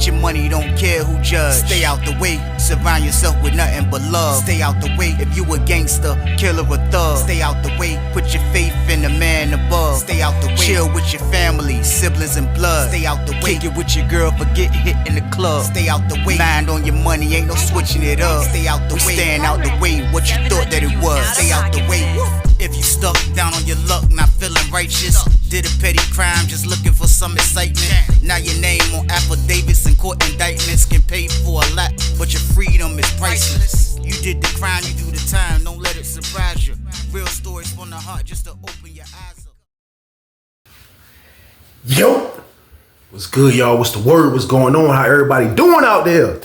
get your money, don't care who judge. Stay out the way, surround yourself with nothing but love. Stay out the way, if you a gangster, killer or thug. Stay out the way, put your faith in the man above. Stay out the way, chill with your family, siblings and blood. Stay out the way, kick it with your girl, forget hit in the club. Stay out the way, mind on your money, ain't no switching it up. Stay out the way, stand out the way, what you thought that it was. Stay out the way. If you stuck down on your luck, not feeling righteous, did a petty crime, just looking for some excitement. Now your name on affidavits and court indictments can pay for a lot, but your freedom is priceless. You did the crime, you do the time, don't let it surprise you. Real stories from the heart, just to open your eyes up. Yo, what's good, y'all? What's the word? What's going on? How everybody doing out there?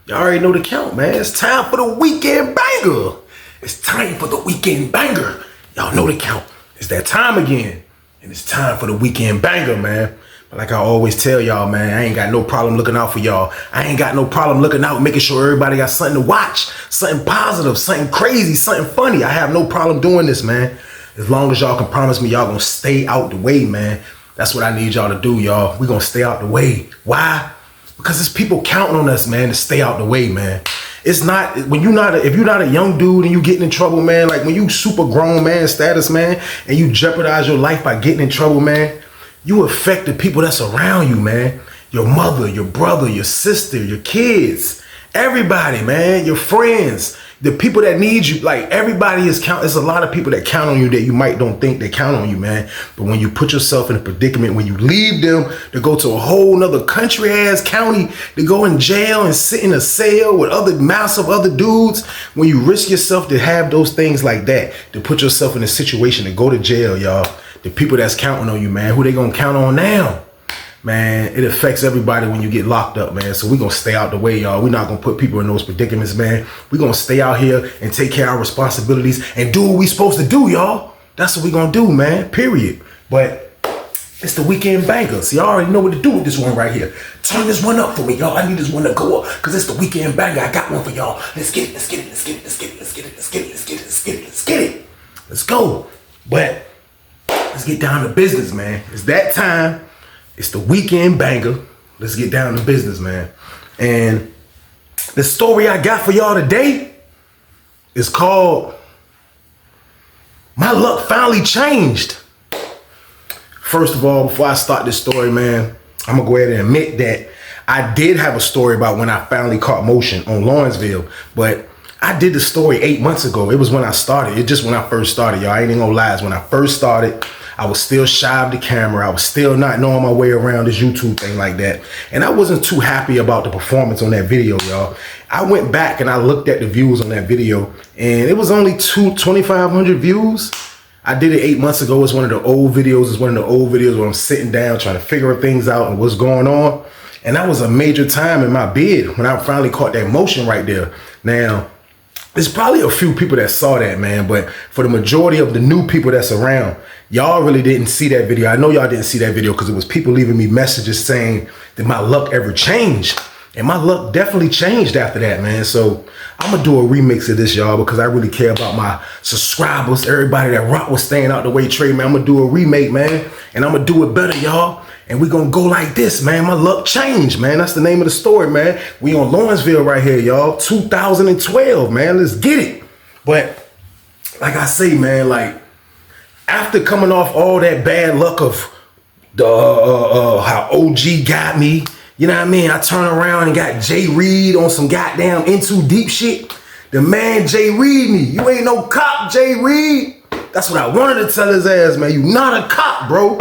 Y'all already know the count, man. It's time for the weekend banger. It's time for the weekend banger. Y'all know the count. It's that time again. And it's time for the weekend banger, man. But like I always tell y'all, man, I ain't got no problem looking out for y'all. I ain't got no problem looking out, making sure everybody got something to watch, something positive, something crazy, something funny. I have no problem doing this, man. As long as y'all can promise me y'all gonna stay out the way, man. That's what I need y'all to do, y'all. We gonna stay out the way. Why? Because there's people counting on us, man, to stay out the way, man. It's not, if you're not a young dude and you getting in trouble, man, like when you super grown man status, man, and you jeopardize your life by getting in trouble, man, you affect the people that's around you, man. Your mother, your brother, your sister, your kids, everybody, man, your friends, the people that need you. Like everybody is count. There's a lot of people that count on you that you might don't think they count on you, man. But when you put yourself in a predicament, when you leave them to go to a whole nother country ass county, to go in jail and sit in a cell with other massive other dudes, when you risk yourself to have those things like that, to put yourself in a situation to go to jail, y'all, the people that's counting on you, man, who they gonna count on now? Man, it affects everybody when you get locked up, man. So we're going to stay out the way, y'all. We're not going to put people in those predicaments, man. We're going to stay out here and take care of our responsibilities and do what we supposed to do, y'all. That's what we're going to do, man, period. But it's the weekend banger. So y'all already know what to do with this one right here. Turn this one up for me, y'all. I need this one to go up because it's the weekend banger. I got one for y'all. Let's get it. Let's get it. Let's get it. Let's get it. Let's get it. Let's get it. Let's get it. Let's get it. Let's get it. Let's go. But let's get down to business, man. It's that time. It's the weekend banger. Let's get down to business, man. And the story I got for y'all today is called My Luck Finally Changed. First of all, before I start this story, man, I'm gonna go ahead and admit that I did have a story about when I finally caught motion on Lawrenceville, but I did the story 8 months ago. It was when I started. It just when I first started, y'all. I ain't even gonna lie. It's when I first started. I was still shy of the camera. I was still not knowing my way around this YouTube thing like that. And I wasn't too happy about the performance on that video, y'all. I went back and I looked at the views on that video and it was only 2,500 views. I did it 8 months ago. It's one of the old videos. It's one of the old videos where I'm sitting down trying to figure things out and what's going on. And that was a major time in my bid when I finally caught that motion right there. Now, there's probably a few people that saw that, man, but for the majority of the new people that's around, y'all really didn't see that video. I know y'all didn't see that video because it was people leaving me messages saying that my luck ever changed. And my luck definitely changed after that, man. So I'm gonna do a remix of this, y'all, because I really care about my subscribers, everybody that rock with staying out the way trade, man. I'm gonna do a remake, man, and I'm gonna do it better, y'all. And we gonna go like this, man. My luck changed, man. That's the name of the story, man. We on Lawrenceville right here, y'all. 2012, man. Let's get it. But like I say, man, like after coming off all that bad luck of the how OG got me, you know what I mean? I turn around and got Jay Reed on some goddamn Into Deep shit. The man Jay Reed me. You ain't no cop, Jay Reed. That's what I wanted to tell his ass, man. You not a cop, bro.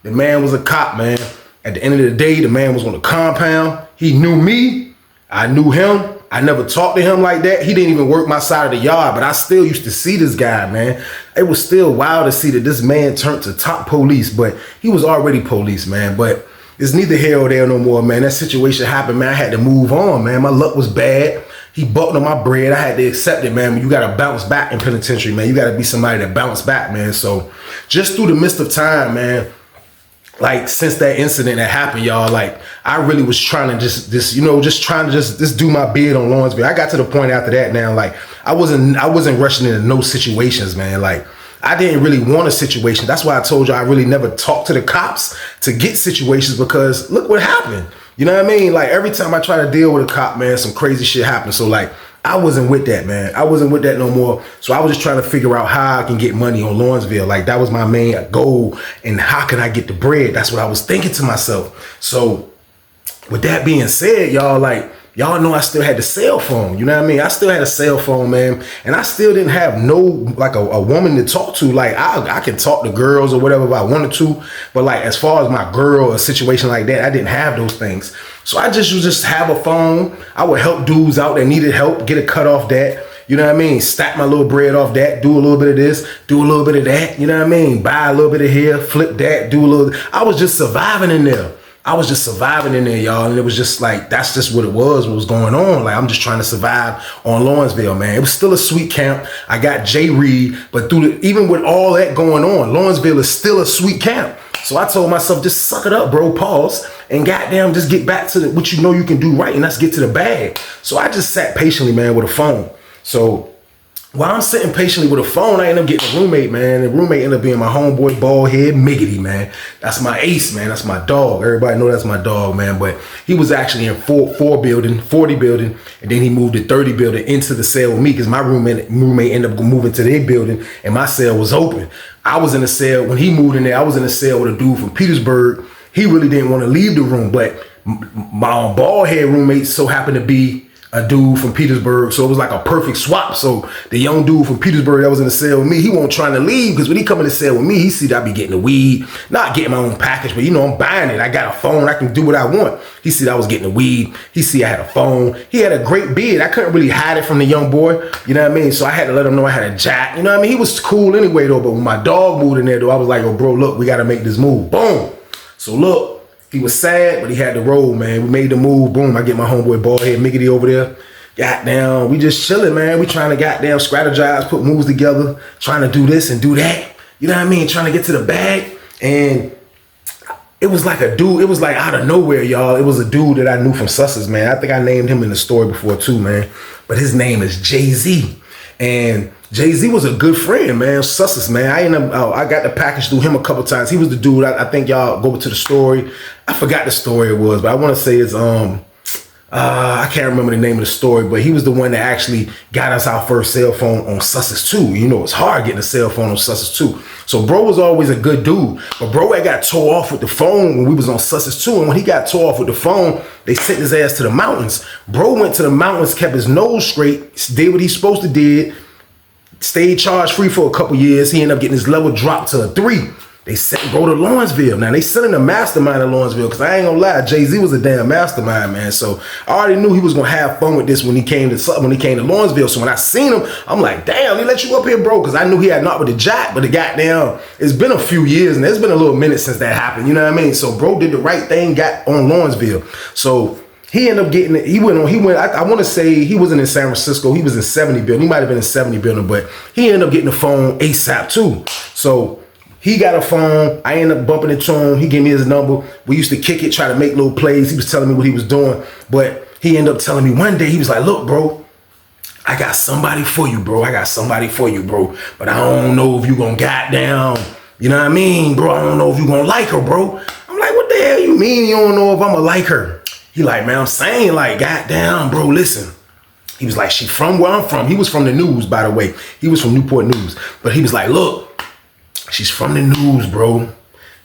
The man was a cop, man. At the end of the day, the man was on the compound. He knew me. I knew him. I never talked to him like that. He didn't even work my side of the yard, but I still used to see this guy, man. It was still wild to see that this man turned to top police, but he was already police, man. But it's neither here or there no more, man. That situation happened, man. I had to move on, man. My luck was bad. He bucked on my bread. I had to accept it, man. You got to bounce back in penitentiary, man. You got to be somebody that bounce back, man. So just through the midst of time, man, like since that incident that happened, y'all, like I really was trying to just do my bid on Lawrenceville. I got to the point after that now, like I wasn't rushing into no situations, man. Like I didn't really want a situation. That's why I told you I really never talked to the cops to get situations, because look what happened. You know what I mean? Like every time I try to deal with a cop, man, some crazy shit happens. So like I wasn't with that, man. I wasn't with that no more. So I was just trying to figure out how I can get money on Lawrenceville. Like that was my main goal. And how can I get the bread? That's what I was thinking to myself. So with that being said, y'all, like, y'all know I still had the cell phone. You know what I mean? I still had a cell phone, man. And I still didn't have no, like a woman to talk to. Like I can talk to girls or whatever if I wanted to. But like as far as my girl, a situation like that, I didn't have those things. So I just would just have a phone. I would help dudes out that needed help, get a cut off that. You know what I mean? Stack my little bread off that, do a little bit of this, do a little bit of that. You know what I mean? Buy a little bit of here, flip that, do a little. I was just surviving in there. I was just surviving in there, y'all. And it was just like, that's just what it was, what was going on. Like, I'm just trying to survive on Lawrenceville, man. It was still a sweet camp. I got Jay Reed, but even with all that going on, Lawrenceville is still a sweet camp. So I told myself, just suck it up, bro, pause, and goddamn, just get back to what you know you can do right, and let's get to the bag. So I just sat patiently, man, with a phone. So while I'm sitting patiently with a phone, I ended up getting a roommate, man. The roommate ended up being my homeboy, bald head, Miggity, man. That's my ace, man. That's my dog. Everybody know that's my dog, man. But he was actually in 40 building, and then he moved to 30 building into the cell with me because my roommate ended up moving to their building, and my cell was open. I was in the cell. When he moved in there, I was in the cell with a dude from Petersburg. He really didn't want to leave the room, but my bald head roommate so happened to be a dude from Petersburg, so it was like a perfect swap. So the young dude from Petersburg that was in the cell with me, he wasn't trying to leave because when he come in the cell with me, he see that I be getting the weed, not getting my own package, but you know, I'm buying it. I got a phone, I can do what I want. He see that I was getting the weed. He see I had a phone. He had a great beard. I couldn't really hide it from the young boy, you know what I mean? So I had to let him know I had a jack, you know what I mean? He was cool anyway though, but when my dog moved in there though, I was like, oh bro, look, we gotta make this move. Boom. So look, he was sad, but he had to roll, man. We made the move. Boom, I get my homeboy bald head Miggity over there. Goddamn, we just chilling, man. We trying to goddamn strategize, put moves together, trying to do this and do that. You know what I mean? Trying to get to the bag. And it was like a dude, it was like out of nowhere, y'all. It was a dude that I knew from Sussex, man. I think I named him in the story before too, man. But his name is Jay-Z. And Jay-Z was a good friend, man. Sussex, man. I got the package through him a couple times. He was the dude. I think y'all go to the story. I forgot the story it was, but I want to say it's I can't remember the name of the story, but he was the one that actually got us our first cell phone on Sussex 2. You know, it's hard getting a cell phone on Sussex 2. So bro was always a good dude, but bro had got tore off with the phone when we was on Sussex 2. And when he got tore off with the phone, they sent his ass to the mountains. Bro went to the mountains, kept his nose straight, did what he's supposed to did, stayed charge free for a couple years. He ended up getting his level dropped to a 3. They sent bro to Lawrenceville. Now they sending a mastermind to Lawrenceville because I ain't gonna lie, Jay-Z was a damn mastermind, man. So I already knew he was gonna have fun with this when he came to Lawrenceville. So when I seen him, I'm like, damn, he let you up here, bro, because I knew he had not with the jack, but the goddamn, it's been a few years and it's been a little minute since that happened. You know what I mean? So bro did the right thing, got on Lawrenceville. So he ended up getting it. I want to say he wasn't in San Francisco. He was in 70 building. He might have been in 70 building, but he ended up getting the phone ASAP too. So he got a phone. I ended up bumping into him. He gave me his number. We used to kick it, try to make little plays. He was telling me what he was doing. But he ended up telling me one day, he was like, look, bro, I got somebody for you, bro. I got somebody for you, bro. But I don't know if you gonna goddamn, you know what I mean, bro? I don't know if you gonna like her, bro. I'm like, what the hell you mean you don't know if I'm gonna like her? He like, man, I'm saying like, goddamn, bro, listen. He was like, she from where I'm from. He was from the news, by the way. He was from Newport News. But he was like, look, she's from the news, bro.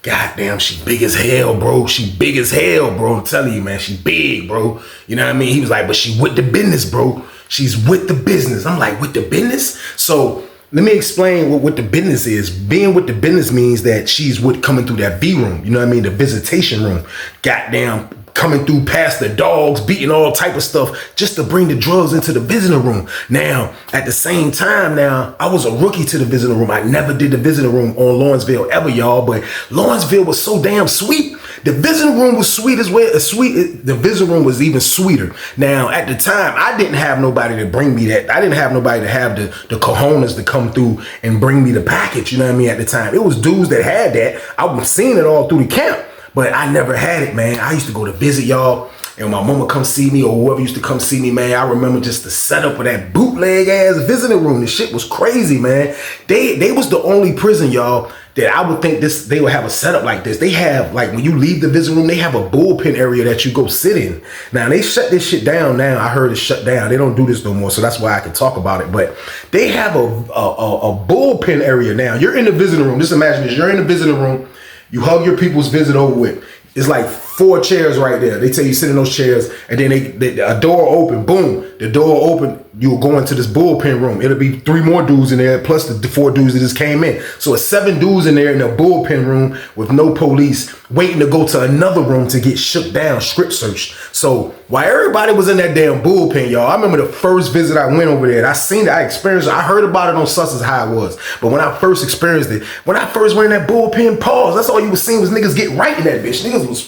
Goddamn, she big as hell, bro. She big as hell, bro. I'm telling you, man, she big, bro. You know what I mean? He was like, but she with the business, bro. She's with the business. I'm like, with the business? So let me explain what the business is. Being with the business means that she's with coming through that V room. You know what I mean? The visitation room. Goddamn, coming through past the dogs, beating all type of stuff just to bring the drugs into the visitor room. Now, at the same time, now, I was a rookie to the visitor room. I never did the visitor room on Lawrenceville ever, y'all, but Lawrenceville was so damn sweet. The visitor room was sweet as well. The visitor room was even sweeter. Now, at the time, I didn't have nobody to bring me that. I didn't have nobody to have the cojones to come through and bring me the package, you know what I mean, at the time. It was dudes that had that. I was seeing it all through the camp. But I never had it, man. I used to go to visit y'all, and my mama come see me, or whoever used to come see me, man. I remember just the setup of that bootleg ass visiting room. The shit was crazy, man. They was the only prison, y'all, that I would think they would have a setup like this. They have, like, when you leave the visiting room, they have a bullpen area that you go sit in. Now, they shut this shit down now. I heard it shut down. They don't do this no more, so that's why I can talk about it. But they have a bullpen area now. You're in the visiting room. Just imagine this. You're in the visiting room. You hug your people's visit over with. It's like 4 chairs right there. They tell you sit in those chairs, and then a door open. Boom, the door open. You'll go into this bullpen room. It'll be 3 more dudes in there, plus the 4 dudes that just came in. So it's 7 dudes in there in the bullpen room with no police, waiting to go to another room to get shook down, script searched. So while everybody was in that damn bullpen, y'all, I remember the first visit I went over there. And I seen it, I experienced it. I heard about it on Sussex how it was. But when I first experienced it, when I first went in that bullpen, pause, that's all you was seeing was niggas get right in that bitch. Niggas was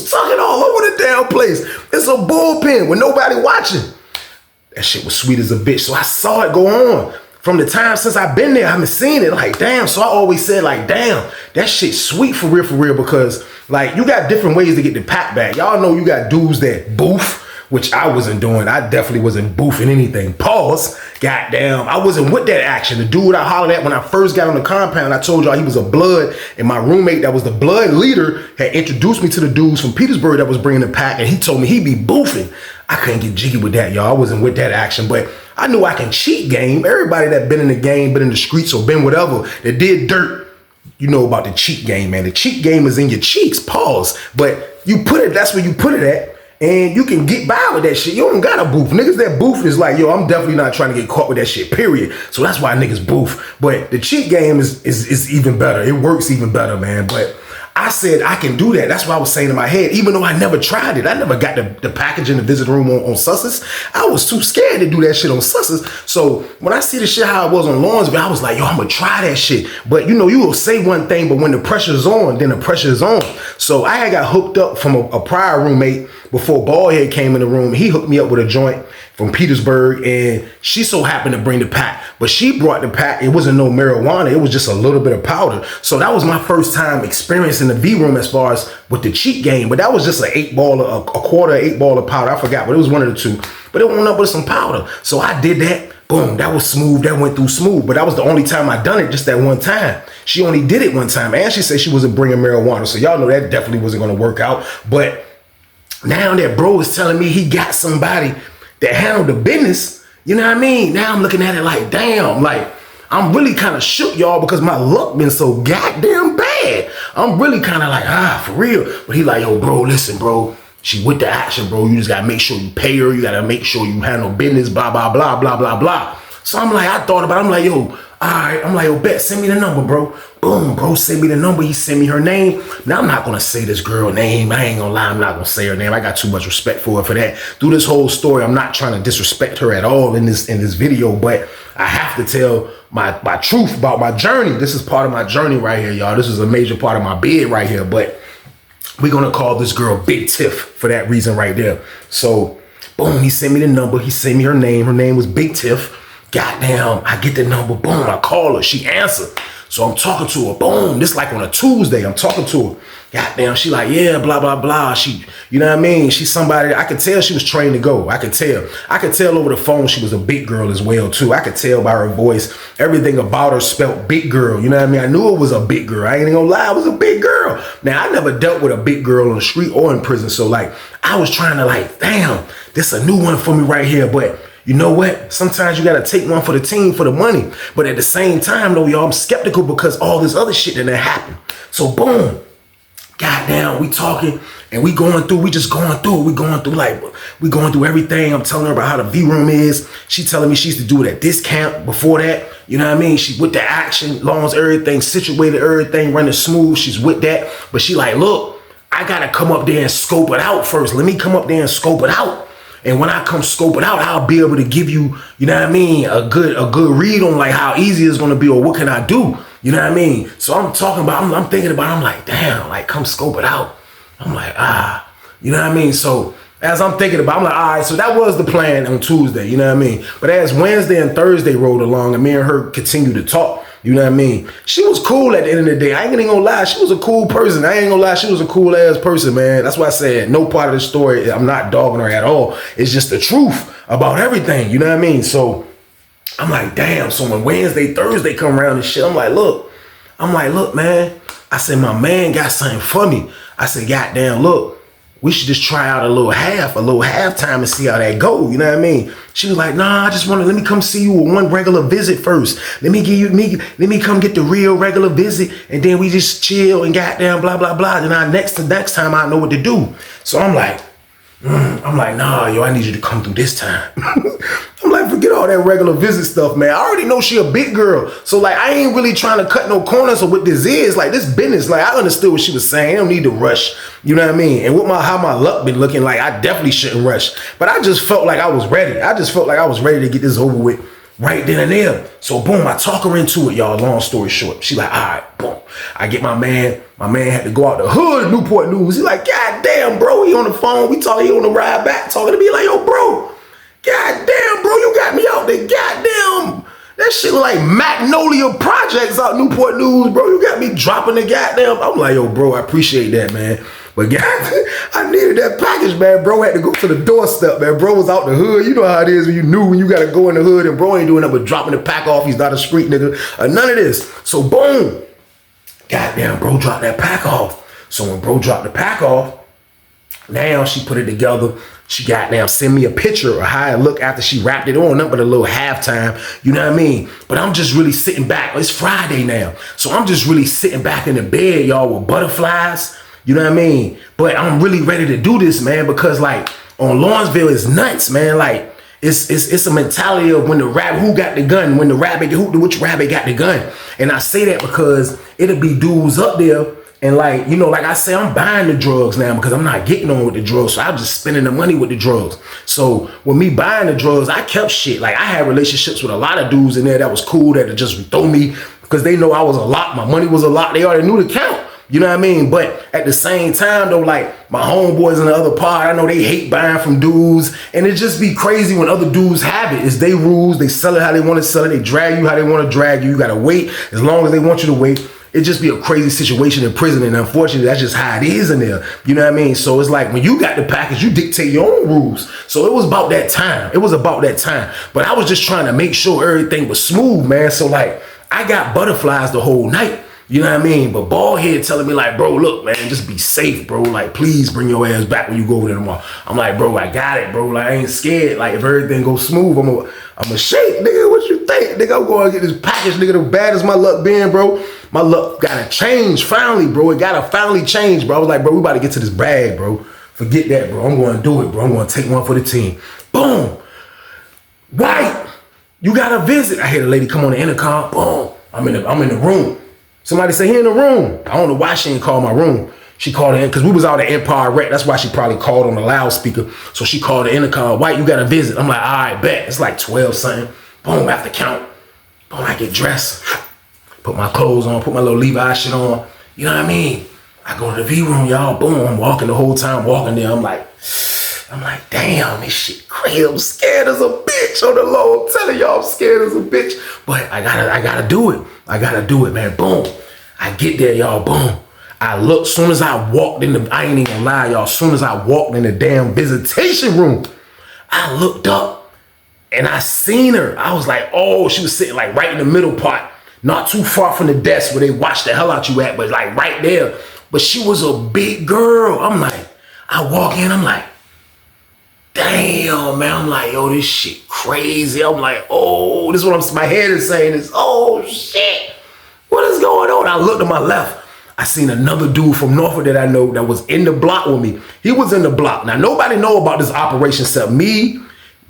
sucking all over the damn place. It's a bullpen with nobody watching. That shit was sweet as a bitch. So I saw it go on. From the time since I've been there, I haven't seen it. Like, damn. So I always said, like, damn, that shit's sweet for real, because, like, you got different ways to get the pack back. Y'all know you got dudes that boof, which I wasn't doing. I definitely wasn't boofing anything. Pause. Goddamn. I wasn't with that action. The dude I hollered at when I first got on the compound, I told y'all he was a blood, and my roommate that was the blood leader had introduced me to the dudes from Petersburg that was bringing the pack, and he told me he'd be boofing. I couldn't get jiggy with that, y'all. I wasn't with that action, but I knew I can cheat game. Everybody that been in the game, been in the streets, or been whatever, that did dirt, you know about the cheat game, man. The cheat game is in your cheeks. Pause. But you put it, that's where you put it at. And you can get by with that shit. You don't gotta boof. Niggas that boof is like, yo, I'm definitely not trying to get caught with that shit, period. So that's why niggas boof. But the cheat game is even better. It works even better, man. But I said I can do that. That's what I was saying in my head. Even though I never tried it. I never got the package in the visit room on Sussex. I was too scared to do that shit on Sussex. So when I see the shit how it was on Lawrenceville, I was like, yo, I'm gonna try that shit. But you know, you will say one thing, but when the pressure's on, then the pressure is on. So I had got hooked up from a prior roommate before Baldhead came in the room. He hooked me up with a joint from Petersburg, and she so happened to bring the pack. But she brought the pack. It wasn't no marijuana. It was just a little bit of powder. So that was my first time experiencing the V room as far as with the cheat game. But that was just a quarter 8 ball of powder. I forgot, but it was one of the two. But it went up with some powder. So I did that. Boom, that was smooth. That went through smooth. But that was the only time I done it, just that one time. She only did it one time. And she said she wasn't bringing marijuana. So y'all know that definitely wasn't going to work out. But now that bro is telling me he got somebody that handled the business, you know what I mean? Now I'm looking at it like, damn, like, I'm really kind of shook, y'all, because my luck been so goddamn bad. I'm really kind of like, for real. But he like, yo, bro, listen, bro. She with the action, bro. You just got to make sure you pay her. You got to make sure you handle business, blah, blah, blah, blah, blah, blah. So I'm like, I thought about it. I'm like, yo, all right. I'm like, yo, bet, send me the number, bro. Boom, bro, send me the number. He sent me her name. Now, I'm not going to say this girl name. I ain't going to lie. I'm not going to say her name. I got too much respect for her for that. Through this whole story, I'm not trying to disrespect her at all in this video, but I have to tell my truth about my journey. This is part of my journey right here, y'all. This is a major part of my bid right here, but we're going to call this girl Big Tiff for that reason right there. So, boom, he sent me the number. He sent me her name. Her name was Big Tiff. Goddamn, I get the number. Boom, I call her. She answered. So I'm talking to her. Boom, this like on a Tuesday. I'm talking to her. Goddamn, she like, yeah, blah, blah, blah. She, you know what I mean? She's somebody, I could tell she was trained to go. I could tell. I could tell over the phone she was a big girl as well, too. I could tell by her voice. Everything about her spelt big girl. You know what I mean? I knew it was a big girl. I ain't gonna lie, it was a big girl. Now, I never dealt with a big girl on the street or in prison. So, like, I was trying to, like, damn, this a new one for me right here. But you know what? Sometimes you gotta take one for the team for the money. But at the same time, though, y'all, I'm skeptical because all this other shit that happened. So, boom. Goddamn, we talking and we going through, we just going through it. We going through everything. I'm telling her about how the V room is. She telling me she used to do it at this camp before that. You know what I mean? She with the action, lawns, everything, situated, everything running smooth. She's with that. But she like, look, I gotta come up there and scope it out first. Let me come up there and scope it out. And when I come scope it out, I'll be able to give you, you know what I mean, a good read on like how easy it's gonna be or what can I do. You know what I mean? So I'm talking about, I'm thinking about, I'm like, damn, like come scope it out. I'm like, you know what I mean? So as I'm thinking about, I'm like, all right, so that was the plan on Tuesday, you know what I mean? But as Wednesday and Thursday rolled along and me and her continued to talk, you know what I mean? She was cool at the end of the day. I ain't gonna lie, she was a cool person. I ain't gonna lie, she was a cool ass person, man. That's why I said no part of the story, I'm not dogging her at all. It's just the truth about everything, you know what I mean? So I'm like, damn. So when Wednesday, Thursday come around and shit, I'm like, look, man. I said, my man got something for me. I said, goddamn, look, we should just try out a little halftime and see how that go. You know what I mean? She was like, nah, I just want to, let me come see you with one regular visit first. Let me come get the real regular visit. And then we just chill and goddamn blah, blah, blah. Then next time I know what to do. So I'm like, nah, yo, I need you to come through this time. I'm like, forget all that regular visit stuff, man. I already know she a big girl. So like, I ain't really trying to cut no corners of what this is. Like this business, like I understood what she was saying. I don't need to rush. You know what I mean? And with how my luck been looking, like I definitely shouldn't rush. But I just felt like I was ready. I just felt like I was ready to get this over with right then and there. So boom, I talk her into it, y'all. Long story short. She like, all right, boom. I get my man. My man had to go out the hood, Newport News. He like, God damn, bro. He on the phone. We talking, he on the ride back talking to me like, yo, bro. God damn, bro. You got me out there. Goddamn. That shit look like Magnolia Projects out Newport News, bro. You got me dropping the goddamn. I'm like, yo, bro, I appreciate that, man. But God, I needed that package, man. Bro had to go to the doorstep, man. Bro was out the hood. You know how it is when you got to go in the hood, and bro ain't doing nothing but dropping the pack off. He's not a street nigga. None of this. So boom. Goddamn, bro dropped that pack off. So when bro dropped the pack off, now she put it together. She goddamn send me a picture of how it looked after she wrapped it on up with a little halftime. You know what I mean? But I'm just really sitting back. It's Friday now. So I'm just really sitting back in the bed, y'all, with butterflies. You know what I mean? But I'm really ready to do this, man, because like on Lawrenceville is nuts, man. Like it's a mentality of when the rabbit, who got the gun, when the rabbit, which rabbit got the gun. And I say that because it'll be dudes up there. And like, you know, like I say, I'm buying the drugs now because I'm not getting on with the drugs. So I'm just spending the money with the drugs. So with me buying the drugs, I kept shit. Like I had relationships with a lot of dudes in there that was cool, that just throw me because they know I was a lot. My money was a lot. They already knew the count. You know what I mean? But at the same time, though, like my homeboys in the other part, I know they hate buying from dudes. And it just be crazy when other dudes have it. It's their rules. They sell it how they want to sell it. They drag you how they want to drag you. You got to wait as long as they want you to wait. It just be a crazy situation in prison. And unfortunately, that's just how it is in there. You know what I mean? So it's like when you got the package, you dictate your own rules. So it was about that time. But I was just trying to make sure everything was smooth, man. So like I got butterflies the whole night. You know what I mean? But Baldhead telling me like, bro, look, man, just be safe, bro. Like, please bring your ass back when you go over there tomorrow. I'm like, bro, I got it, bro. Like, I ain't scared. Like, if everything goes smooth, I'm a shake, nigga. What you think? Nigga, I'm going to get this package, nigga. The bad as my luck been, bro. My luck got to change finally, bro. It got to finally change, bro. I was like, bro, we about to get to this bag, bro. Forget that, bro. I'm going to do it, bro. I'm going to take one for the team. Boom. Right. You got a visit. I hear the lady come on the intercom. Boom. I'm in the room. Somebody say, he in the room. I don't know why she ain't called my room. She called in because we was out at Empire Rec. That's why she probably called on the loudspeaker. So she called the intercom. White, you got a visit. I'm like, all right, bet. It's like 12 something. Boom, after count. Boom, I get dressed. Put my clothes on, put my little Levi shit on. You know what I mean? I go to the V room, y'all. Boom, I'm walking the whole time, walking there. I'm like, damn, this shit crazy. I'm scared as a bitch on the low. I'm telling y'all, I'm scared as a bitch. But I gotta do it. I gotta do it, man. Boom. I get there, y'all. Boom. I look, soon as I walked in I ain't even gonna lie, y'all. Soon as I walked in the damn visitation room, I looked up and I seen her. I was like, oh, she was sitting like right in the middle part, not too far from the desk where they watch the hell out you at, but like right there. But she was a big girl. I'm like, I walk in, I'm like, damn, man. I'm like, yo, this shit crazy. I'm like, oh, this is what my head is saying is, oh, shit. What is going on? I looked to my left. I seen another dude from Norfolk that I know that was in the block with me. He was in the block. Now, nobody know about this operation except me,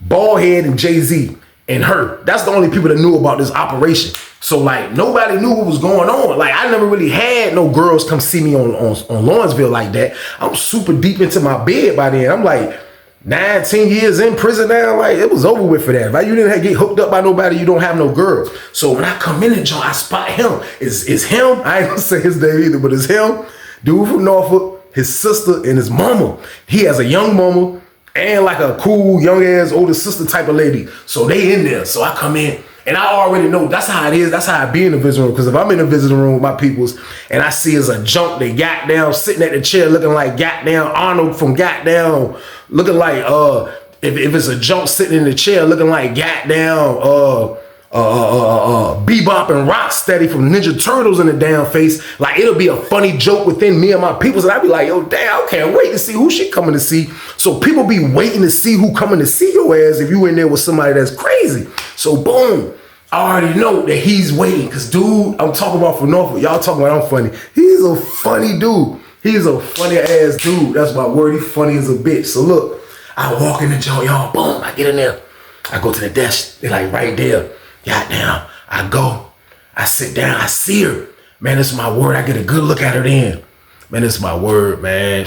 Baldhead, and Jay-Z, and her. That's the only people that knew about this operation. So, like, nobody knew what was going on. Like, I never really had no girls come see me on Lawrenceville like that. I'm super deep into my bed by then. I'm like, 19 years in prison now, like it was over with for that. Like you didn't get hooked up by nobody, you don't have no girls. So when I come in the joint, I spot him. It's him. I ain't gonna say his name either, but it's him. Dude from Norfolk, his sister, and his mama. He has a young mama and like a cool young ass older sister type of lady. So they in there. So I come in and I already know that's how it is. That's how I be in the visiting room. Because if I'm in the visiting room with my peoples and I see as a junk they got down sitting at the chair looking like goddamn Arnold from goddamn, looking like if it's a junk sitting in the chair looking like goddamn Bebop and Rocksteady from Ninja Turtles in the damn face. Like, it'll be a funny joke within me and my peoples, and I'd be like, yo, damn, I can't wait to see who she coming to see. So people be waiting to see who coming to see your ass if you in there with somebody that's crazy. So boom, I already know that he's waiting, because dude, I'm talking about from Norfolk. Y'all talking about I'm funny. He's a funny dude. He's a funny ass dude. That's my word. He's funny as a bitch. So look, I walk in the joint, y'all, boom, I get in there. I go to the desk, they're like right there. Goddamn, I go, I sit down, I see her. Man, it's my word, I get a good look at her then. Man, it's my word, man.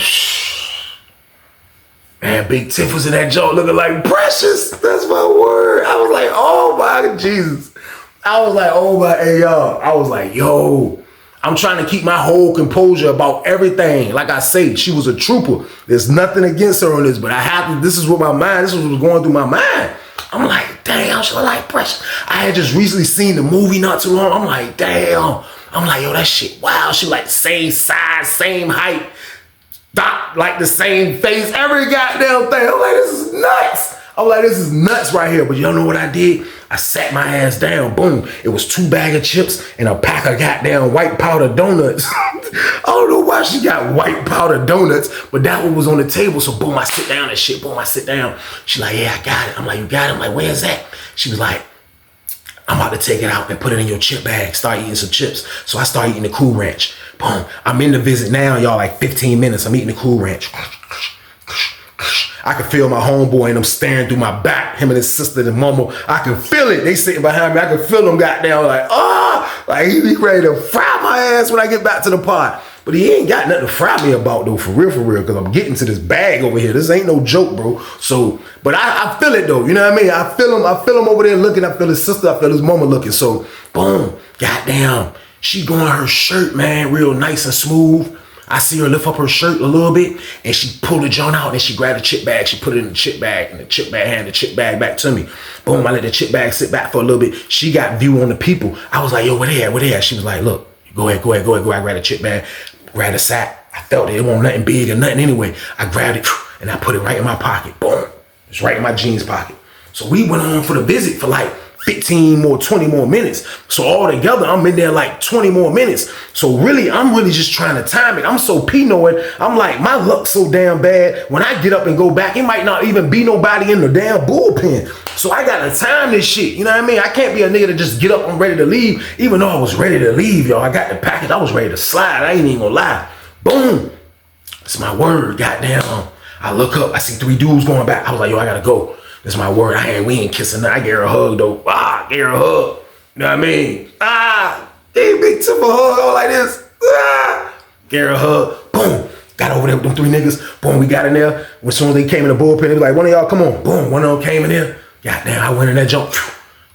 Man, Big Tiff was in that joint looking like Precious. That's my word. I was like, oh my Jesus. I was like, oh my, hey y'all. I was like, yo, I'm trying to keep my whole composure about everything. Like I say, she was a trooper. There's nothing against her on this, but I have to, this is what this is what was going through my mind. I'm like, damn, she look like Precious. I had just recently seen the movie not too long. I'm like, damn. I'm like, yo, that shit, wow. She like the same size, same height, like the same face, every goddamn thing. I'm like, this is nuts. I'm like, this is nuts right here. But y'all know what I did? I sat my ass down, boom. It was 2 bags of chips and a pack of goddamn white powder donuts. I don't know why she got white powder donuts, but that one was on the table. So boom, I sit down and shit, boom, I sit down. She like, yeah, I got it. I'm like, you got it? I'm like, where's that? She was like, I'm about to take it out and put it in your chip bag. Start eating some chips. So I start eating the Cool Ranch. Boom, I'm in the visit now, y'all, like 15 minutes. I'm eating the Cool Ranch. I can feel my homeboy and them staring through my back, him and his sister and mama. I can feel it. They sitting behind me. I can feel them goddamn like, like he be ready to fry my ass when I get back to the pod. But he ain't got nothing to fry me about though, for real, because I'm getting to this bag over here. This ain't no joke, bro. So, but I feel it though, you know what I mean? I feel him over there looking. I feel his sister, I feel his mama looking. So, boom, goddamn. She going her shirt, man, real nice and smooth. I see her lift up her shirt a little bit and she pulled the joint out and she grabbed a chip bag. She put it in the chip bag and the chip bag handed the chip bag back to me. Boom, I let the chip bag sit back for a little bit. She got view on the people. I was like, yo, where they at? She was like, look, go ahead. I grabbed the chip bag, grabbed the sack. I felt it wasn't nothing big or nothing anyway. I grabbed it and I put it right in my pocket. Boom, it's right in my jeans pocket. So we went on for the visit for like 15 more, 20 more minutes. So all together, I'm in there like 20 more minutes. So really, I'm really just trying to time it. I'm so P-knowing. I'm like, my luck's so damn bad. When I get up and go back, it might not even be nobody in the damn bullpen. So I gotta time this shit. You know what I mean? I can't be a nigga to just get up, I'm ready to leave. Even though I was ready to leave, y'all. I got the package, I was ready to slide. I ain't even gonna lie. Boom. It's my word, goddamn. I look up, I see 3 dudes going back. I was like, yo, I gotta go. That's my word. We ain't kissing. I gave her a hug though. Gave her a hug. You know what I mean? Gave Big Tiff a hug all like this. Gave her a hug. Boom. Got over there with them 3 niggas. Boom, we got in there. As soon as they came in the bullpen, they was like, one of y'all, come on. Boom, one of them came in there. Goddamn, I went in that jump.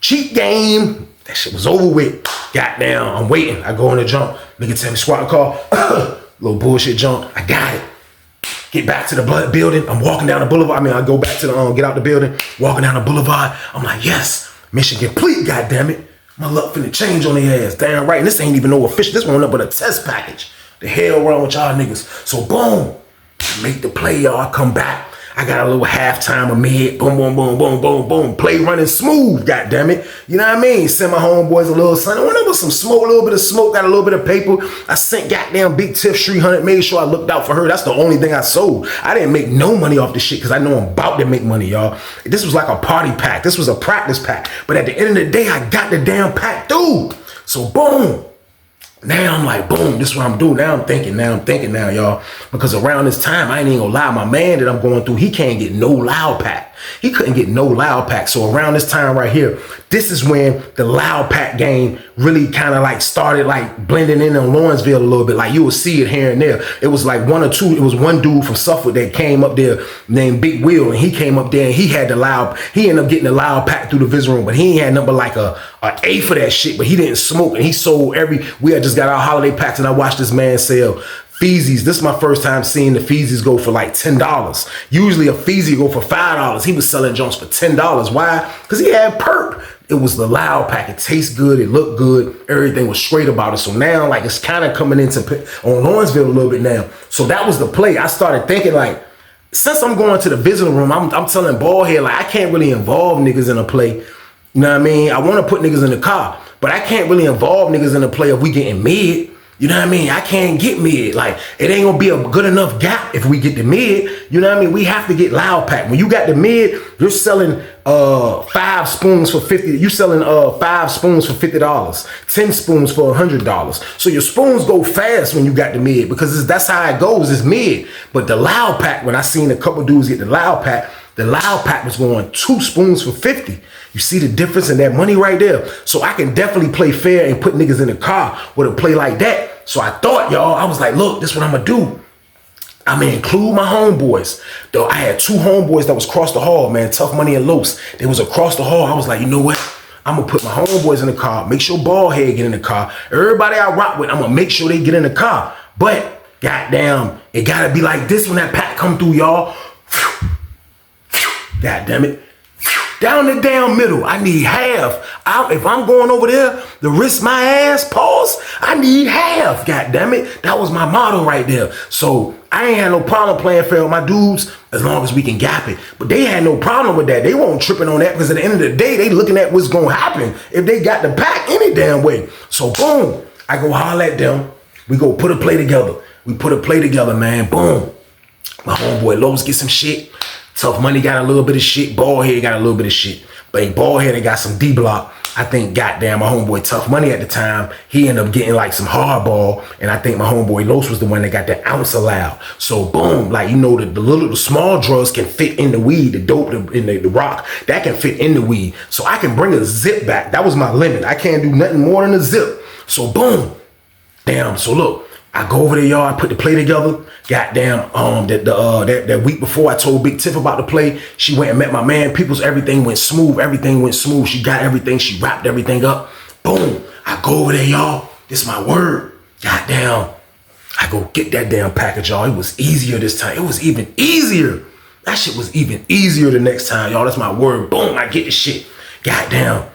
Cheat game. That shit was over with. Goddamn, I'm waiting. I go in the jump. Nigga tell me squat the car. Little bullshit jump. I got it. Get back to the building. I'm walking down the boulevard. I go back to the, get out the building, walking down the boulevard. I'm like, yes, mission complete, goddammit. My luck finna change on their ass. Damn right. And this ain't even no official. This one up but a test package. The hell wrong with y'all niggas? So boom, I make the play, y'all. I come back. I got a little halftime amid. Boom, boom, boom, boom, boom, boom. Play running smooth, goddammit. You know what I mean? Send my homeboys a little something. Went over some smoke, a little bit of smoke, got a little bit of paper. I sent goddamn Big Tiff 300, made sure I looked out for her. That's the only thing I sold. I didn't make no money off this shit because I know I'm about to make money, y'all. This was like a party pack. This was a practice pack. But at the end of the day, I got the damn pack through. So boom. Now I'm like, boom, this is what I'm doing. Now I'm thinking now, y'all. Because around this time, I ain't even gonna lie, my man that I'm going through, he can't get no loud pack. He couldn't get no loud pack. So around this time right here, this is when the loud pack game really kind of like started like blending in on Lawrenceville a little bit. Like you will see it here and there. It was like 1 or 2. It was one dude from Suffolk that came up there named Big Will, and he came up there and he had the loud. He ended up getting the loud pack through the visit room, but he ain't had nothing but like a A for that shit. But he didn't smoke, and he sold we had just got our holiday packs, and I watched this man sell Feezies. This is my first time seeing the Feezies go for like $10. Usually a Feezy go for $5. He was selling joints for $10. Why? Because he had perp. It was the loud pack. It tastes good. It looked good. Everything was straight about it. So now like it's kind of coming into on Lawrenceville a little bit now. So that was the play. I started thinking like, since I'm going to the visiting room, I'm telling Ballhead like I can't really involve niggas in a play You know what I mean? I want to put niggas in the car, but I can't really involve niggas in the play if we getting mid. You know what I mean? I can't get mid. Like, it ain't gonna be a good enough gap if we get the mid. You know what I mean? We have to get loud pack. When you got the mid, you're selling 5 spoons for 50. You selling 5 spoons for $50, 10 spoons for $100. So your spoons go fast when you got the mid because that's how it goes. It's mid. But the loud pack, when I seen a couple dudes get the loud pack was going 2 spoons for 50. You see the difference in that money right there? So I can definitely play fair and put niggas in the car with a play like that. So I thought, y'all, I was like, look, this is what I'm gonna do. I'm gonna include my homeboys. Though I had 2 homeboys that was across the hall, man, Tough Money and Los. They was across the hall. I was like, you know what? I'm gonna put my homeboys in the car, make sure Ballhead get in the car. Everybody I rock with, I'm gonna make sure they get in the car. But goddamn, it gotta be like this when that pack come through, y'all. God damn it. Down the damn middle, I need half. If I'm going over there to risk my ass, pause, I need half. God damn it. That was my motto right there. So I ain't had no problem playing fair with my dudes as long as we can gap it. But they had no problem with that. They weren't tripping on that because at the end of the day, they looking at what's going to happen if they got the pack any damn way. So boom, I go holler at them. We go put a play together. We put a play together, man. Boom. My homeboy Lowe's get some shit. Tough Money got a little bit of shit. Ballhead got a little bit of shit. But Ballhead, they got some D-block. I think, goddamn, my homeboy Tough Money at the time, he ended up getting like some hardball. And I think my homeboy Los was the one that got the ounce allowed. So boom, like, you know, the small drugs can fit in the weed, the dope in the rock, that can fit in the weed. So I can bring a zip back. That was my limit. I can't do nothing more than a zip. So boom. Damn, so look. I go over there, y'all. I put the play together. Goddamn, that week before I told Big Tiff about the play, she went and met my man. People's everything went smooth. Everything went smooth. She got everything. She wrapped everything up. Boom. I go over there, y'all. This is my word. Goddamn. I go get that damn package, y'all. It was easier this time. It was even easier. That shit was even easier the next time, y'all. That's my word. Boom. I get the shit. Goddamn.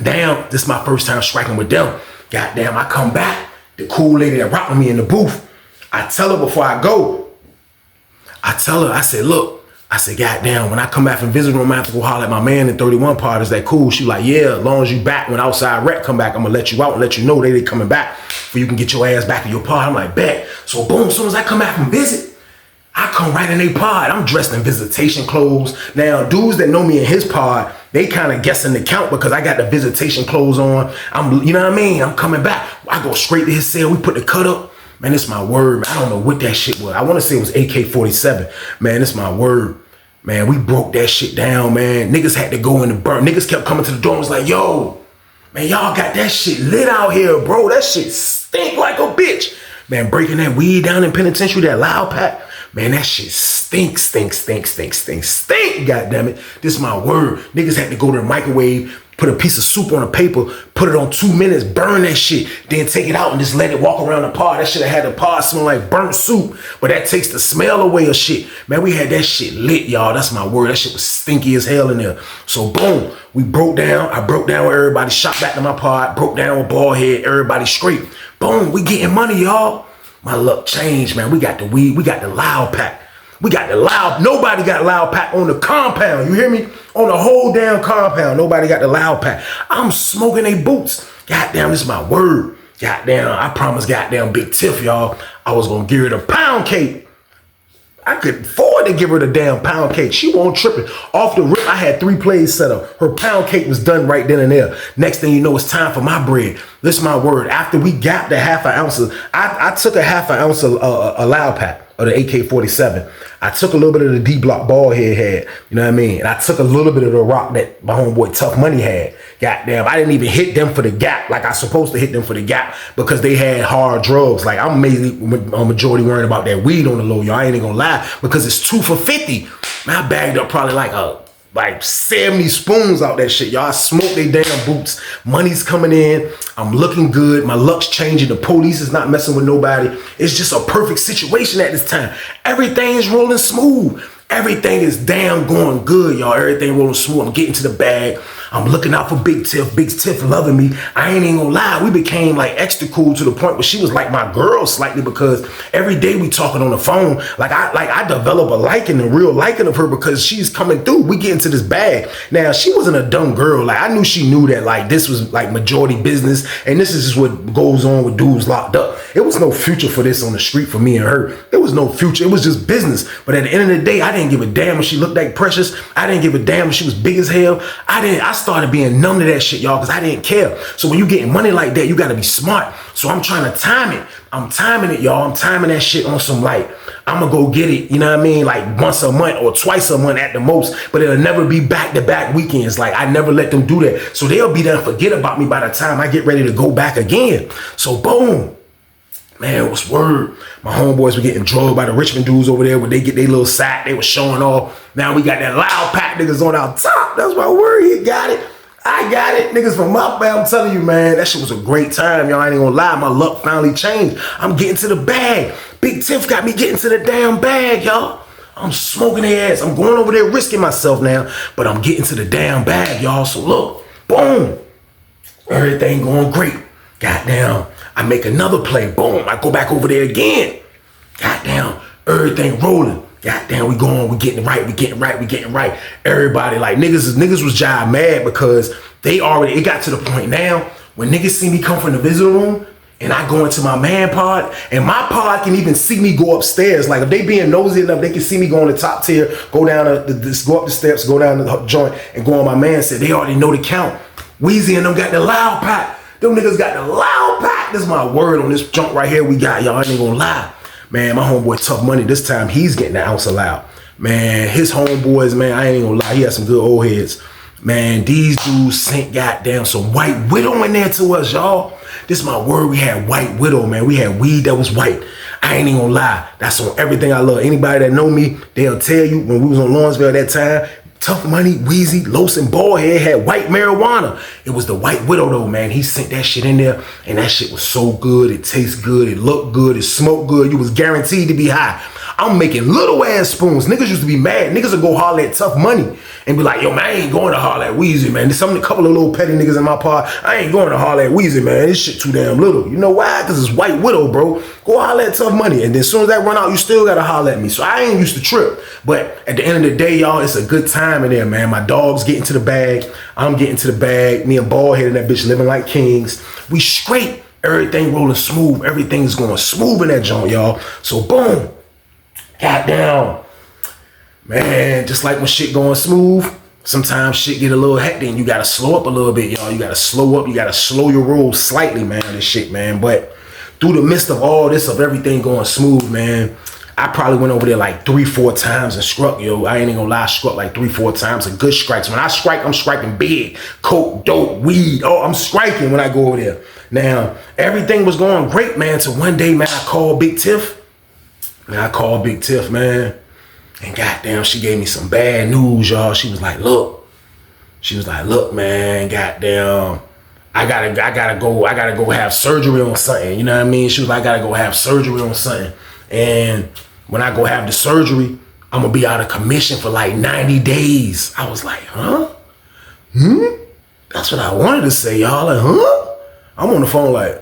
Damn. This is my first time striking with them. Goddamn. I come back. The cool lady that rocked with me in the booth, I tell her before I go, I said, look, I said, goddamn, when I come back from visiting room, I have to go holler at my man in 31 part. Is that cool? She like, yeah, as long as you back, when outside rec come back, I'm gonna let you out and let you know they coming back so you can get your ass back in your pod. I'm like, bet. So boom, as soon as I come back from visit, I come right in their pod. I'm dressed in visitation clothes. Now, dudes that know me in his pod, they kind of guessing the count because I got the visitation clothes on. You know what I mean? I'm coming back. I go straight to his cell. We put the cut up. Man, it's my word. Man, I don't know what that shit was. I want to say it was AK-47. Man, it's my word. Man, we broke that shit down, man. Niggas had to go in the burn. Niggas kept coming to the door and was like, yo, man, y'all got that shit lit out here, bro. That shit stink like a bitch. Man, breaking that weed down in penitentiary, that loud pack. Man, that shit stink, God damn it. This is my word. Niggas had to go to the microwave, put a piece of soup on a paper, put it on 2 minutes, burn that shit, then take it out and just let it walk around the pod. That shit had the pod smell like burnt soup, but that takes the smell away of shit. Man, we had that shit lit, y'all. That's my word. That shit was stinky as hell in there. So boom, we broke down. I broke down with everybody, shot back to my pod, broke down with Ballhead, everybody straight. Boom, we getting money, y'all. My luck changed, man. We got the weed. We got the loud pack. We got the loud. Nobody got loud pack on the compound. You hear me? On the whole damn compound. Nobody got the loud pack. I'm smoking they boots. Goddamn, this is my word. Goddamn, I promised goddamn Big Tiff, y'all, I was going to give her the pound cake. I could afford to give her the damn pound cake. She won't tripping. Off the rip, I had 3 plays set up. Her pound cake was done right then and there. Next thing you know, it's time for my bread. This is my word. After we got the half an ounce of, I took a half an ounce of a loud pack of the AK-47. I took a little bit of the D-block Ballhead had, you know what I mean? And I took a little bit of the rock that my homeboy Tough Money had. Goddamn, I didn't even hit them for the gap like I supposed to hit them for the gap because they had hard drugs. Like, I'm mainly a majority worrying about that weed on the low, y'all. I ain't even gonna lie, because it's 2 for 50. Man, I bagged up probably like 70 spoons out that shit, y'all. I smoked they damn boots. Money's coming in. I'm looking good. My luck's changing. The police is not messing with nobody. It's just a perfect situation at this time. Everything's rolling smooth. Everything is damn going good, y'all. Everything rolling smooth. I'm getting to the bag. I'm looking out for Big Tiff. Big Tiff loving me. I ain't even gonna lie. We became like extra cool to the point where she was like my girl slightly, because every day we talking on the phone. Like I develop a liking, a real liking of her, because she's coming through. We get into this bag. Now, she wasn't a dumb girl. Like, I knew she knew that like this was like majority business, and this is just what goes on with dudes locked up. It was no future for this on the street for me and her. There was no future. It was just business. But at the end of the day, I didn't give a damn if she looked like Precious. I didn't give a damn if she was big as hell. I started being numb to that shit, y'all, because I didn't care. So when you getting money like that, you got to be smart. So I'm trying to time it. I'm timing it, y'all. I'm timing that shit on some like, I'm going to go get it, you know what I mean? Like once a month or twice a month at the most, but it'll never be back-to-back weekends. Like, I never let them do that. So they'll be there and forget about me by the time I get ready to go back again. So boom. Man, what's word? My homeboys were getting drugged by the Richmond dudes over there when they get their little sack. They were showing off. Now we got that loud pack niggas on our top. That's my word. He got it. I got it. Niggas from up there, I'm telling you, man. That shit was a great time, y'all. I ain't gonna lie. My luck finally changed. I'm getting to the bag. Big Tiff got me getting to the damn bag, y'all. I'm smoking their ass. I'm going over there risking myself now, but I'm getting to the damn bag, y'all. So look, boom. Everything going great. Goddamn. I make another play. Boom. I go back over there again. Goddamn. Everything rolling. Goddamn, we going, we getting right, we getting right, we getting right. Everybody, like, niggas was jive mad because it got to the point now when niggas see me come from the visitor room and I go into my man pod, and my pod can even see me go upstairs. Like, if they being nosy enough, they can see me go on the top tier, go down go up the steps, go down the joint, and go on my man set. They already know the count. Weezy and them got the loud pack. Them niggas got the loud pack. This is my word on this junk right here we got, y'all. I ain't gonna lie. Man, my homeboy Tough Money, this time he's getting the ounce of loud. Man, his homeboys, man, I ain't gonna lie, he had some good old heads. Man, these dudes sent goddamn some White Widow in there to us, y'all. This is my word, we had White Widow, man. We had weed that was white. I ain't even gonna lie, that's on everything I love. Anybody that know me, they'll tell you when we was on Lawrenceville at that time, Tough Money, Weezy, Los, and Ballhead had white marijuana. It was the White Widow though, man. He sent that shit in there, and that shit was so good. It tastes good. It looked good. It smoked good. You was guaranteed to be high. I'm making little ass spoons. Niggas used to be mad. Niggas would go holler at Tough Money and be like, yo, man, I ain't going to holler at Weezy, man. There's a couple of little petty niggas in my pod. I ain't going to holler at Weezy, man. This shit too damn little. You know why? Because it's White Widow, bro. Go holler at Tough Money. And then as soon as that run out, you still got to holler at me. So I ain't used to trip. But at the end of the day, y'all, it's a good time in there, man. My dog's getting to the bag. I'm getting to the bag. Me and Ballhead and that bitch living like kings. We straight. Everything rolling smooth. Everything's going smooth in that joint, y'all. So boom. Goddamn. Man, just like when shit going smooth, sometimes shit get a little hectic and you gotta slow up a little bit, y'all. You gotta slow up. You gotta slow your roll slightly, man, this shit, man. But through the midst of all this, of everything going smooth, man, I probably went over there like 3-4 times and struck, yo. I ain't even gonna lie, I struck like 3-4 times and good strikes. When I strike, I'm striking big. Coke, dope, weed. Oh, I'm striking when I go over there. Now, everything was going great, man, till one day, man, I called Big Tiff. Man, I called Big Tiff, man. And goddamn, she gave me some bad news, y'all. She was like, look. She was like, look, man, goddamn. I gotta go have surgery on something. You know what I mean? She was like, I gotta go have surgery on something. And when I go have the surgery, I'm gonna be out of commission for like 90 days. I was like, huh? That's what I wanted to say, y'all. Like, huh? I'm on the phone like,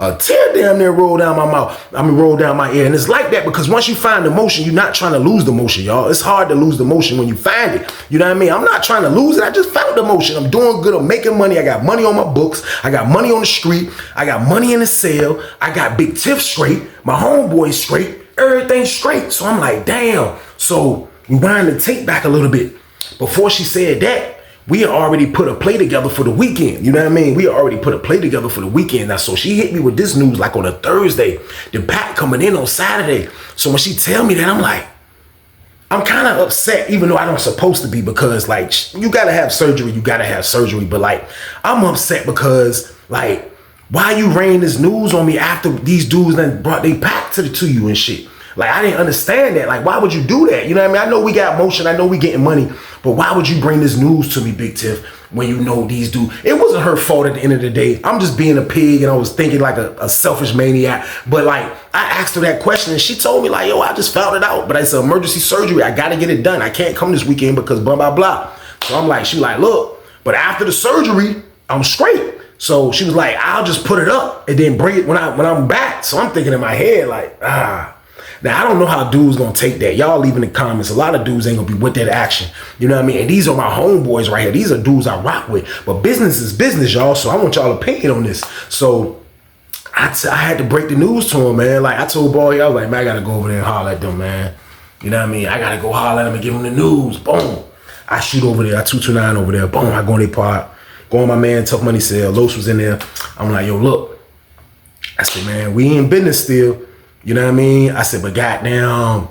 a tear damn near roll down my mouth. I mean, roll down my ear. And it's like that because once you find the motion, you're not trying to lose the motion, y'all. It's hard to lose the motion when you find it. You know what I mean? I'm not trying to lose it. I just found the motion. I'm doing good. I'm making money. I got money on my books. I got money on the street. I got money in the sale. I got Big Tiff straight. My homeboy straight. Everything straight. So I'm like, damn. So we wind the tape back a little bit. Before she said that, we had already put a play together for the weekend. You know what I mean? We already put a play together for the weekend. Now, so she hit me with this news like on a Thursday. The pack coming in on Saturday. So when she tell me that, I'm like, I'm kind of upset, even though I don't supposed to be, because like, you gotta have surgery. You gotta have surgery. But like, I'm upset because like, why you rain this news on me after these dudes then brought they pack to you and shit? Like, I didn't understand that. Like, why would you do that? You know what I mean? I know we got motion. I know we getting money. But why would you bring this news to me, Big Tiff, when you know these dudes? It wasn't her fault at the end of the day. I'm just being a pig, and I was thinking like a selfish maniac. But, like, I asked her that question, and she told me, like, yo, I just found it out. But it's an emergency surgery. I got to get it done. I can't come this weekend because blah, blah, blah. So I'm like, she like, look, but after the surgery, I'm straight. So she was like, I'll just put it up and then bring it when I'm back. So I'm thinking in my head, like, Now, I don't know how dudes gonna take that. Y'all leave in the comments. A lot of dudes ain't gonna be with that action. You know what I mean? And these are my homeboys right here. These are dudes I rock with. But business is business, y'all. So I want y'all opinion on this. So I had to break the news to him, man. Like, I told Boy, I was like, man, I gotta go over there and holler at them, man. You know what I mean? I gotta go holler at them and give them the news. Boom. I shoot over there. I 229 over there. Boom. I go in their pod. Go on my man, Tough Money Sale. Los was in there. I'm like, yo, look. I said, man, we in business still. You know what I mean? I said, but goddamn,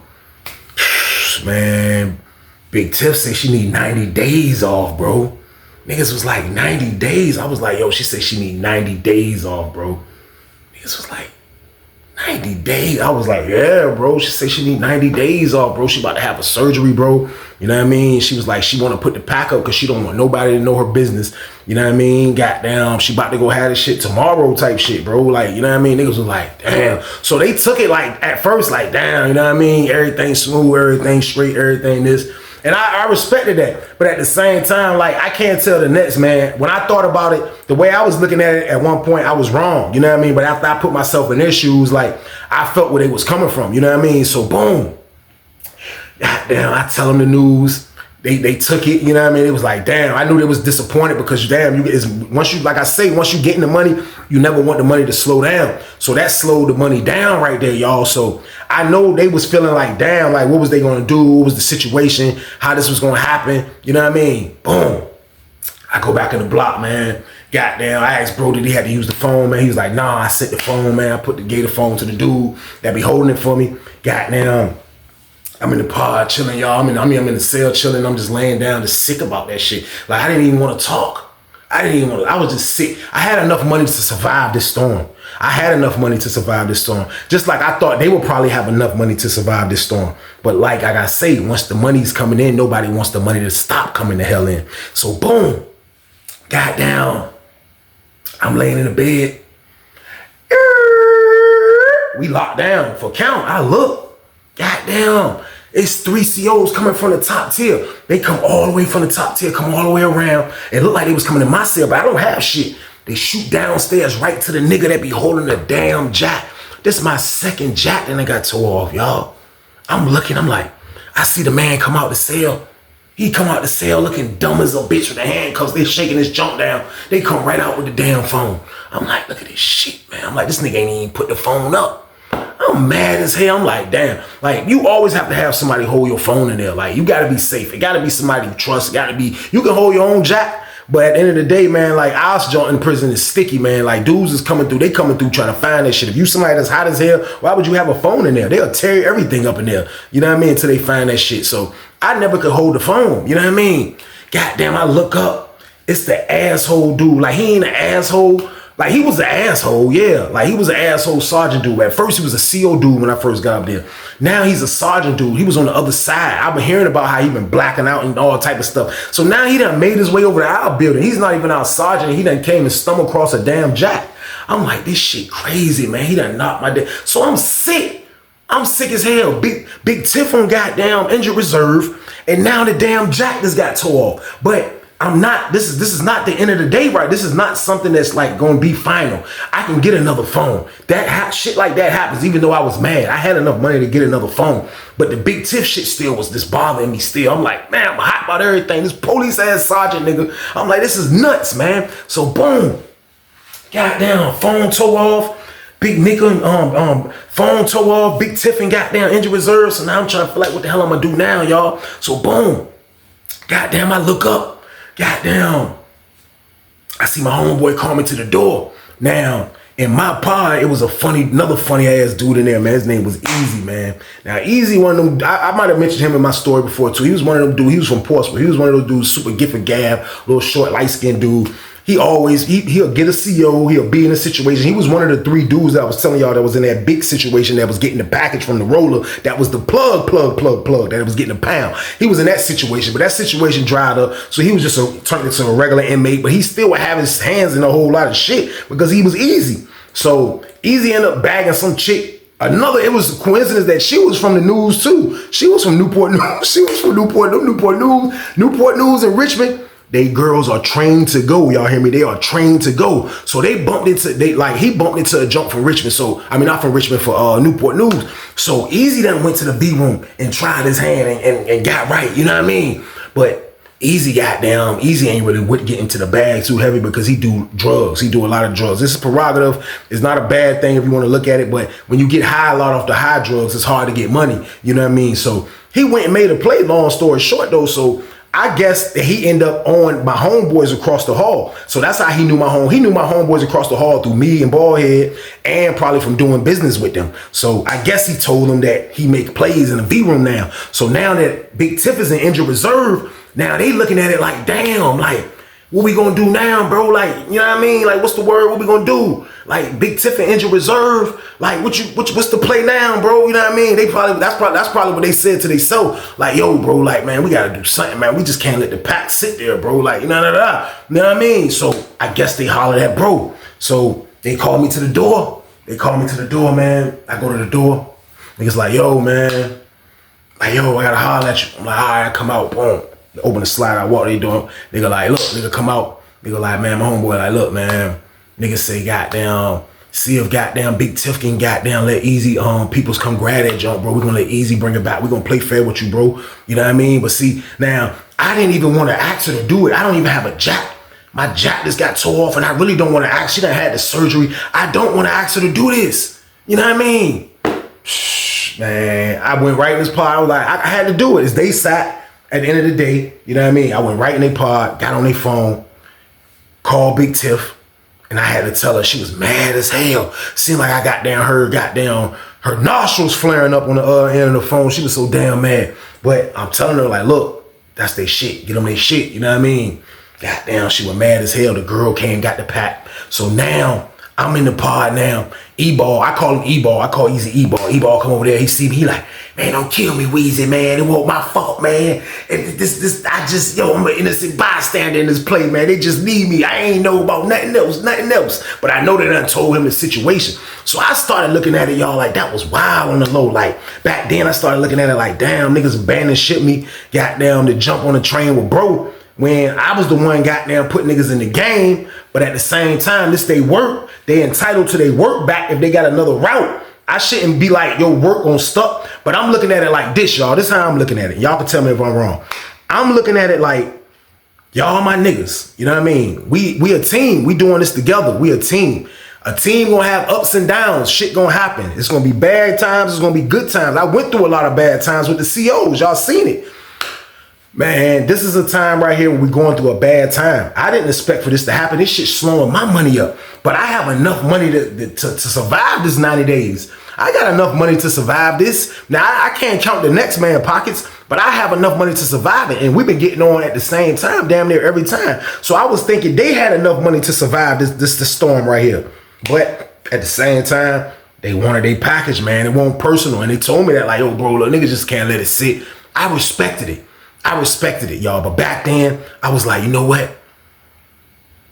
man, Big Tiff said she need 90 days off, bro. Niggas was like, 90 days? I was like, yo, she said she need 90 days off, bro. Niggas was like, 90 days? I was like, yeah, bro. She said she need 90 days off, bro. She about to have a surgery, bro. You know what I mean? She was like, she want to put the pack up because she don't want nobody to know her business. You know what I mean? Goddamn, she about to go have this shit tomorrow type shit, bro. Like, you know what I mean? Niggas was like, damn. So they took it like, at first, like, damn, you know what I mean? Everything smooth, everything straight, everything this. And I respected that. But at the same time, like, I can't tell the next, man. When I thought about it, the way I was looking at it at one point, I was wrong. You know what I mean? But after I put myself in their shoes, like, I felt where they was coming from. You know what I mean? So, boom. Goddamn, I tell them the news. They took it, you know what I mean? It was like, damn, I knew they was disappointed because, damn, once you, like I say, once you get in the money, you never want the money to slow down. So that slowed the money down right there, y'all. So I know they was feeling like, damn, like, what was they going to do? What was the situation? How this was going to happen? You know what I mean? Boom. I go back in the block, man. Goddamn, I asked bro, did he have to use the phone, man? He was like, nah, I sent the phone, man. I gave the phone to the dude that be holding it for me. Goddamn. I'm in the pod chilling, y'all. I'm in the cell chilling. I'm just laying down, just sick about that shit. Like, I didn't even want to talk. I was just sick. I had enough money to survive this storm. Just like I thought they would probably have enough money to survive this storm. But like I gotta say, once the money's coming in, nobody wants the money to stop coming the hell in. So boom, goddamn, I'm laying in the bed. We locked down for count. I look. Goddamn, it's 3 COs coming from the top tier. They come all the way from the top tier, come all the way around. It looked like they was coming in my cell, but I don't have shit. They shoot downstairs right to the nigga that be holding the damn jack. This is my second jack and I got tore off, y'all. I'm looking, I'm like, I see the man come out the cell. He come out the cell looking dumb as a bitch with the handcuffs. They shaking his junk down. They come right out with the damn phone. I'm like, look at this shit, man. I'm like, this nigga ain't even put the phone up. I'm mad as hell. I'm like, damn. Like, you always have to have somebody hold your phone in there. Like, you gotta be safe. It gotta be somebody you trust. It gotta be, you can hold your own jack, but at the end of the day, man, like, our joint in prison is sticky, man. Like, dudes is coming through. They coming through trying to find that shit. If you somebody that's hot as hell, why would you have a phone in there? They'll tear everything up in there. You know what I mean? Until they find that shit. So I never could hold the phone. You know what I mean? Goddamn, I look up. It's the asshole dude. Like, he ain't an asshole. Like, he was an asshole, yeah. Like, he was an asshole sergeant dude. At first, he was a CO dude when I first got up there. Now, he's a sergeant dude. He was on the other side. I've been hearing about how he been blacking out and all type of stuff. So now he done made his way over to our building. He's not even our sergeant. He done came and stumbled across a damn jack. I'm like, this shit crazy, man. He done knocked my day. So I'm sick. I'm sick as hell. Big Tiff on goddamn injured reserve. And now the damn jack just got tore off. But I'm not, this is not the end of the day, right? This is not something that's like gonna be final. I can get another phone. Shit like that happens even though I was mad. I had enough money to get another phone. But the Big Tiff shit still was just bothering me still. I'm like, man, I'm hot about everything. This police ass sergeant nigga. I'm like, this is nuts, man. So boom. Goddamn, phone tore off. Big nigga, phone tore off. Big Tiff and goddamn injured reserve. So now I'm trying to feel like what the hell I'm gonna do now, y'all. So boom. Goddamn, I look up. Goddamn, I see my homeboy call me to the door. Now, in my pod, it was another funny ass dude in there, man. His name was Easy, man. Now, Easy, one of them, I might have mentioned him in my story before, too. He was one of them dudes, he was from Portsmouth. He was one of those dudes, super gift of gab, little short, light-skinned dude. he'll get a CO, he'll be in a situation. He was one of the 3 dudes that I was telling y'all that was in that big situation that was getting the package from the roller. That was the plug that was getting a pound. He was in that situation, but that situation dried up. So he was just turned into a regular inmate, but he still would have his hands in a whole lot of shit because he was Easy. So Easy ended up bagging some chick. It was a coincidence that she was from the news too. She was from Newport News. She was from Newport News in Richmond. They girls are trained to go. Y'all hear me? They are trained to go. So he bumped into a jump from Richmond. So, I mean, not from Richmond, for Newport News. So Easy then went to the B room and tried his hand and got right. You know what I mean? But Easy ain't really get into the bag too heavy because he do drugs. He do a lot of drugs. This is prerogative. It's not a bad thing if you want to look at it, but when you get high a lot off the high drugs, it's hard to get money. You know what I mean? So he went and made a play, long story short though. So I guess that he ended up on my homeboys across the hall. So that's how he knew he knew my homeboys across the hall through me and Ballhead, and probably from doing business with them. So I guess he told them that he make plays in the V room now. So now that Big Tiff is in injured reserve, now they looking at it like, damn, like, what we gonna do now, bro? Like, you know what I mean? Like, what's the word? What we gonna do? Like, Big Tiff in injured reserve. Like, what's the play now, bro? You know what I mean? That's probably what they said to themselves. Like, yo, bro, like, man, we gotta do something, man. We just can't let the pack sit there, bro. Like, you know what I mean? So I guess they hollered at bro. So they called me to the door. Man. I go to the door. Niggas like, yo, man. Like, yo, I gotta holler at you. I'm like, all right, I come out, boom. Open the slide, I walk, they doing. Nigga like, look, nigga come out. Nigga like, man, my homeboy like, look, man. Nigga say, goddamn, see if goddamn Big Tiff can goddamn let Easy, peoples come grab that jump, bro. We gonna let Easy bring it back. We gonna play fair with you, bro. You know what I mean? But see, now, I didn't even want to ask her to do it. I don't even have a jack. My jack just got tore off, and I really don't want to ask. She done had the surgery. I don't want to ask her to do this. You know what I mean? Man, I went right in this pod. I was like, I had to do it. It's they sat. At the end of the day, you know what I mean? I went right in their pod, got on their phone, called Big Tiff, and I had to tell her she was mad as hell. Seemed like I got down her nostrils flaring up on the other end of the phone. She was so damn mad. But I'm telling her, like, look, that's their shit. Get them their shit, you know what I mean? Goddamn, she was mad as hell. The girl came, got the pack. So now, I'm in the pod now. E-Ball, I call him E-Ball. I call Easy E-Ball. E-Ball come over there. He see me. He like, man, don't kill me, Weezy, man. It wasn't my fault, man. I'm an innocent bystander in this play, man. They just need me. I ain't know about nothing else. But I know they done told him the situation. So I started looking at it, y'all, like that was wild on the low. Like back then, I started looking at it like, damn, niggas abandoned ship me. Goddamn, to jump on the train with bro. When I was the one goddamn put niggas in the game, but at the same time, this they work, they entitled to their work back if they got another route. I shouldn't be like, yo, work on stuck, but I'm looking at it like this, y'all. This is how I'm looking at it. Y'all can tell me if I'm wrong. I'm looking at it like, y'all my niggas. You know what I mean? We a team. We doing this together. We a team. A team gonna have ups and downs. Shit gonna happen. It's gonna be bad times. It's gonna be good times. I went through a lot of bad times with the COs. Y'all seen it. Man, this is a time right here where we're going through a bad time. I didn't expect for this to happen. This shit's slowing my money up. But I have enough money to survive this 90 days. I got enough money to survive this. Now, I can't count the next man's pockets, but I have enough money to survive it. And we've been getting on at the same time, damn near every time. So I was thinking they had enough money to survive this storm right here. But at the same time, they wanted their package, man. It wasn't personal. And they told me that, like, yo, bro, look, niggas just can't let it sit. I respected it, y'all. But back then, I was like, you know what?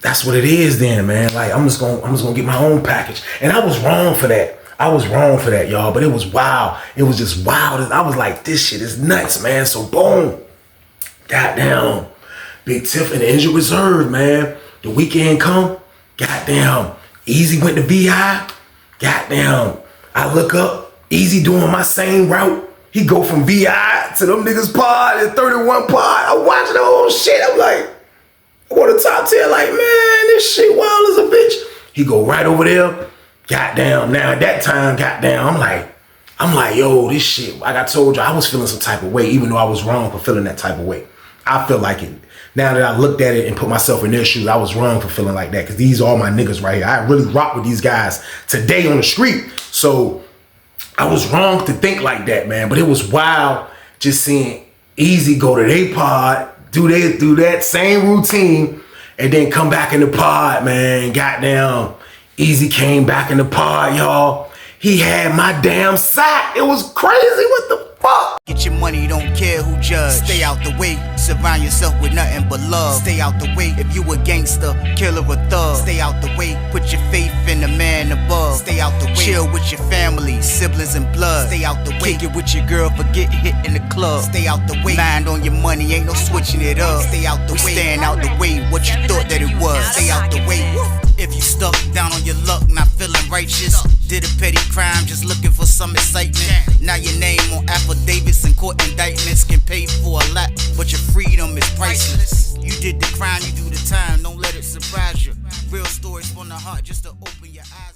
That's what it is then, man. Like, I'm just gonna get my own package. And I was wrong for that. Y'all. But it was wild. It was just wild. I was like, this shit is nuts, man. So boom. Goddamn. Big Tiff in the injured reserve, man. The weekend come. Goddamn. Easy went to VI. Goddamn. I look up. Easy doing my same route. He go from VI to them niggas pod and 31 pod. I'm watching the whole shit. I'm like, I want a top 10. Like, man, this shit wild as a bitch. He go right over there. Goddamn. Now at that time, goddamn, I'm like, yo, this shit. Like I told you, I was feeling some type of way, even though I was wrong for feeling that type of way. I feel like it. Now that I looked at it and put myself in their shoes, I was wrong for feeling like that because these are all my niggas right here. I really rock with these guys today on the street. So I was wrong to think like that, man. But it was wild just seeing Easy go to their pod, do that same routine, and then come back in the pod, man. Goddamn, Easy came back in the pod, y'all. He had my damn sack. It was crazy. What the fuck? Get your money, don't care who judge. Stay out the way, surround yourself with nothing but love. Stay out the way if you a gangster, killer or thug. Stay out the way, put your faith in the man above. Stay out the way, chill with your family, siblings and blood. Stay out the way, kick it with your girl, forget hit in the club. Stay out the way, mind on your money, ain't no switching it up. Stay out the way, staying out the way, what you thought that it was. Stay out the way. If you stuck down on your luck, not feeling righteous, did a petty crime, just looking for some excitement. Now your name on affidavits and court indictments can pay for a lot, but your freedom is priceless. You did the crime, you do the time, don't let it surprise you. Real stories from the heart, just to open your eyes.